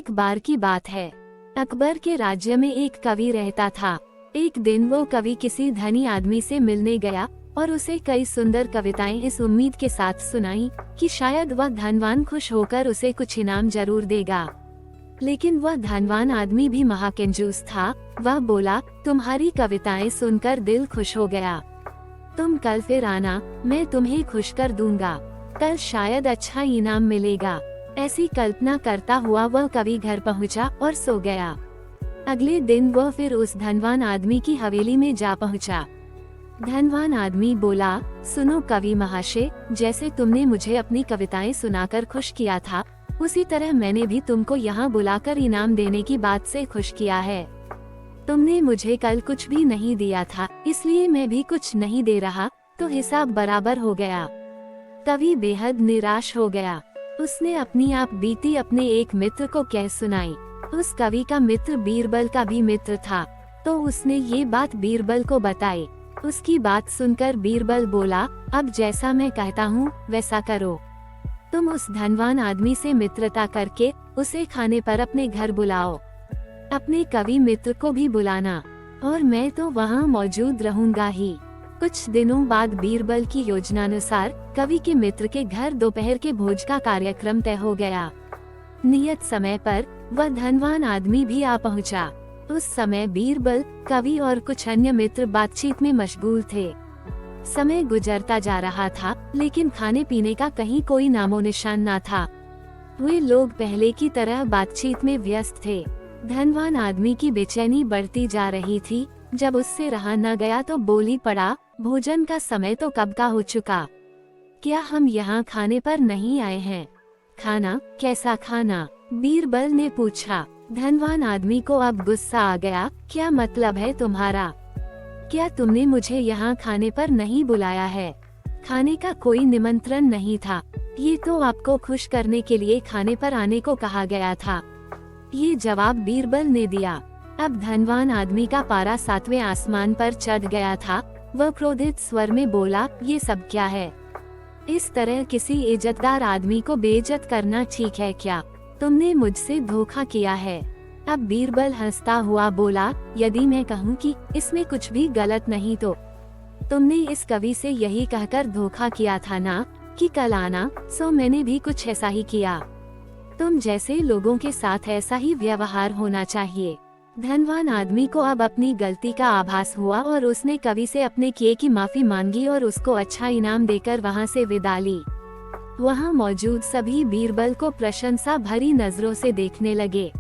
एक बार की बात है। अकबर के राज्य में एक कवि रहता था। एक दिन वो कवि किसी धनी आदमी से मिलने गया और उसे कई सुंदर कविताएं इस उम्मीद के साथ सुनाई कि शायद वह धनवान खुश होकर उसे कुछ इनाम जरूर देगा। लेकिन वह धनवान आदमी भी महाकंजूस था। वह बोला, तुम्हारी कविताएं सुनकर दिल खुश हो गया। तुम कल फिर आना, मैं तुम्हें खुश कर दूंगा। कल शायद अच्छा इनाम मिलेगा। ऐसी कल्पना करता हुआ वह कवि घर पहुंचा और सो गया। अगले दिन वह फिर उस धनवान आदमी की हवेली में जा पहुंचा। धनवान आदमी बोला, सुनो कवि महाशय, जैसे तुमने मुझे अपनी कविताएं सुनाकर खुश किया था, उसी तरह मैंने भी तुमको यहाँ बुलाकर इनाम देने की बात से खुश किया है। तुमने मुझे कल कुछ भी नहीं दिया था, इसलिए मैं भी कुछ नहीं दे रहा, तो हिसाब बराबर हो गया। कवि बेहद निराश हो गया। उसने अपनी आप बीती अपने एक मित्र को कह सुनाई। उस कवि का मित्र बीरबल का भी मित्र था, तो उसने ये बात बीरबल को बताई। उसकी बात सुनकर बीरबल बोला, अब जैसा मैं कहता हूँ वैसा करो। तुम उस धनवान आदमी से मित्रता करके उसे खाने पर अपने घर बुलाओ। अपने कवि मित्र को भी बुलाना, और मैं तो वहाँ मौजूद रहूंगा ही। कुछ दिनों बाद बीरबल की योजनानुसार कवि के मित्र के घर दोपहर के भोज का कार्यक्रम तय हो गया। नियत समय पर वह धनवान आदमी भी आ पहुंचा। उस समय बीरबल, कवि और कुछ अन्य मित्र बातचीत में मशगूल थे। समय गुजरता जा रहा था, लेकिन खाने पीने का कहीं कोई नामो निशान न था। वे लोग पहले की तरह बातचीत में व्यस्त थे। धनवान आदमी की बेचैनी बढ़ती जा रही थी। जब उससे रहा न गया तो बोली पड़ा, भोजन का समय तो कब का हो चुका। क्या हम यहाँ खाने पर नहीं आए हैं? खाना? कैसा खाना? बीरबल ने पूछा। धनवान आदमी को अब गुस्सा आ गया। क्या मतलब है तुम्हारा? क्या तुमने मुझे यहाँ खाने पर नहीं बुलाया है? खाने का कोई निमंत्रण नहीं था। ये तो आपको खुश करने के लिए खाने पर आने को कहा गया था। ये जवाब बीरबल ने दिया। अब धनवान आदमी का पारा 7वें आसमान पर चढ़ गया था। वह क्रोधित स्वर में बोला, ये सब क्या है? इस तरह किसी इज्जतदार आदमी को बेइज्जत करना ठीक है क्या? तुमने मुझसे धोखा किया है। अब बीरबल हंसता हुआ बोला, यदि मैं कहूँ कि इसमें कुछ भी गलत नहीं तो तुमने इस कवि से यही कहकर धोखा किया था ना कि कल आना, सो मैंने भी कुछ ऐसा ही किया। तुम जैसे लोगों के साथ ऐसा ही व्यवहार होना चाहिए। धनवान आदमी को अब अपनी गलती का आभास हुआ और उसने कवि से अपने किए की माफी मांगी और उसको अच्छा इनाम देकर वहां से विदा ली। वहां मौजूद सभी बीरबल को प्रशंसा भरी नजरों से देखने लगे।